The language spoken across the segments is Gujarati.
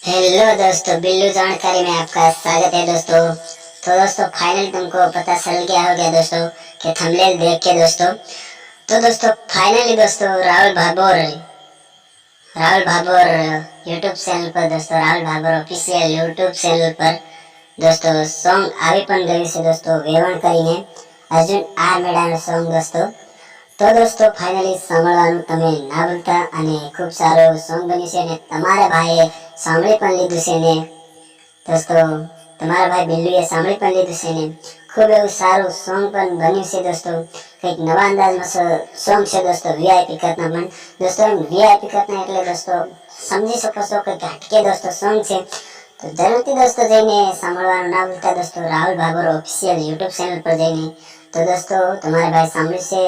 हेलो दोस्तों, बिल्लू जानकारी में आपका स्वागत है दोस्तों। तो दोस्तों फाइनल तुमको पता चल गया होगा दोस्तों कि थंबनेल देख के दोस्तों फाइनली दोस्तों राहुल भाबर यूट्यूब चैनल पर दोस्तों Rahul Bhabar official YouTube channel पर दोस्तों सॉन्ग આવી પણ ગયું છે दोस्तों વેવણ કરીને અર્જુન આર મેડાનું સોંગ તો दोस्तों फाइनली સાંભળવાનું તમે ના ભૂલતા અને ખૂબ સારું સોંગ બન્યું છે અને તમારા ભાઈએ સાંભળી પણ લીધું છે ને दोस्तों તમારા ભાઈ બિલ્લુએ સાંભળી પણ લીધું છે ને ખૂબ એવું સારું સોંગ પણ બન્યું છે दोस्तों કંઈક નવા અંદાજમાં સોંગ છે दोस्तों વીઆઈપી કરતા પણ दोस्तों વીઆઈપી કરતા એટલે दोस्तों સમજી શકો છો કે હટકે दोस्तों સોંગ છે તો જરૂરથી दोस्तों જઈને સાંભળવાનું ના ભૂલતા दोस्तों રાहुल ભાબર ઓફિશિયલ યુટ્યુબ ચેનલ પર જઈને તો दोस्तों તમારા ભાઈ સાંભળ્યું છે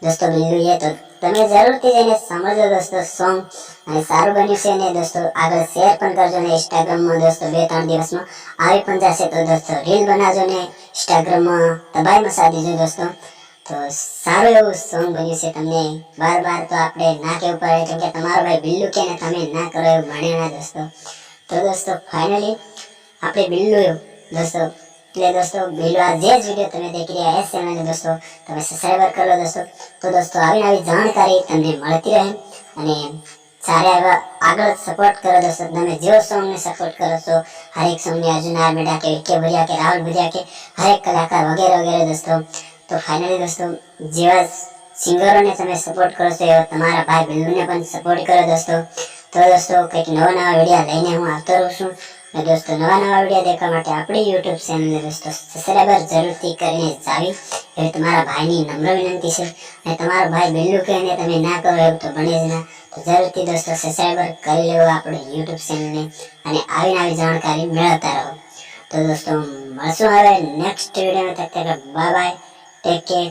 दोस्तों बिल्लू ये तो તમે જરૂરથી જઈને સમજો दोस्तों સોંગ અને સારું બન્યું છે ને दोस्तों આગળ શેર પણ કરજો ને ઇન્સ્ટાગ્રામ માં दोस्तों 2-3 દિવસમાં આવી પણ જશે તો दोस्तों રીલ બનાવજો ને ઇન્સ્ટાગ્રામ માં દબાઈ મસા દીજો दोस्तों તો સારું એવું સોંગ બન્યું છે તમને બાર તો આપણે ના કેવું પડે કેમ કે તમારો ભાઈ બિલ્લુ કે ને તમે ના કરો એવું બને ના दोस्तों તો दोस्तों फाइनली આપણે બિલ્લુ दोस्तों એટલે दोस्तों बिल्लू आज જે વિડિયો તમે દેખી રહ્યા છે ચેનલ दोस्तों તમે સબસ્ક્રાઇબ કરો તો दोस्तों આવી જાણકારી તમને મળતી રહે અને સારા એવા આગળ સપોર્ટ કરો दोस्तों તમે જેવો સોંગ ને સપોર્ટ કરો છો હરેક સોંગ ને અર્જુન આર મેડા કે કે ભરિયા કે રાहुल ભરિયા કે હરેક કલાકાર વગેરે दोस्तों તો ફાઇનલી दोस्तों જેવા સિંગરોને તમે સપોર્ટ કરો છો એવા તમારા ભાઈ બિલ્લુને પણ સપોર્ટ કરો दोस्तों તો दोस्तों કંઈક નવા વિડિયો લઈને હું આવતો રહું છું दोस्तों नवा वीडियो देखा माटे अपनी यूट्यूब चैनल ने दोस्तों सब्सक्राइबर जरूरથી કરીને જાવી એ તમારા ભાઈની નમ્ર વિનંતી છે અને તમારો ભાઈ બિલ્લુ કહેને તમે ના કરો એવું તો બને જ ના તો જરૂરથી दोस्तों સબસ્ક્રાઇબર કરી લેવો આપણી YouTube ચેનલ ને અને આવી જાણકારી મેળવતા રહો તો दोस्तों મળશું હવે નેક્સ્ટ વિડિયોમાં તક તક બાય બાય ટેક કેર।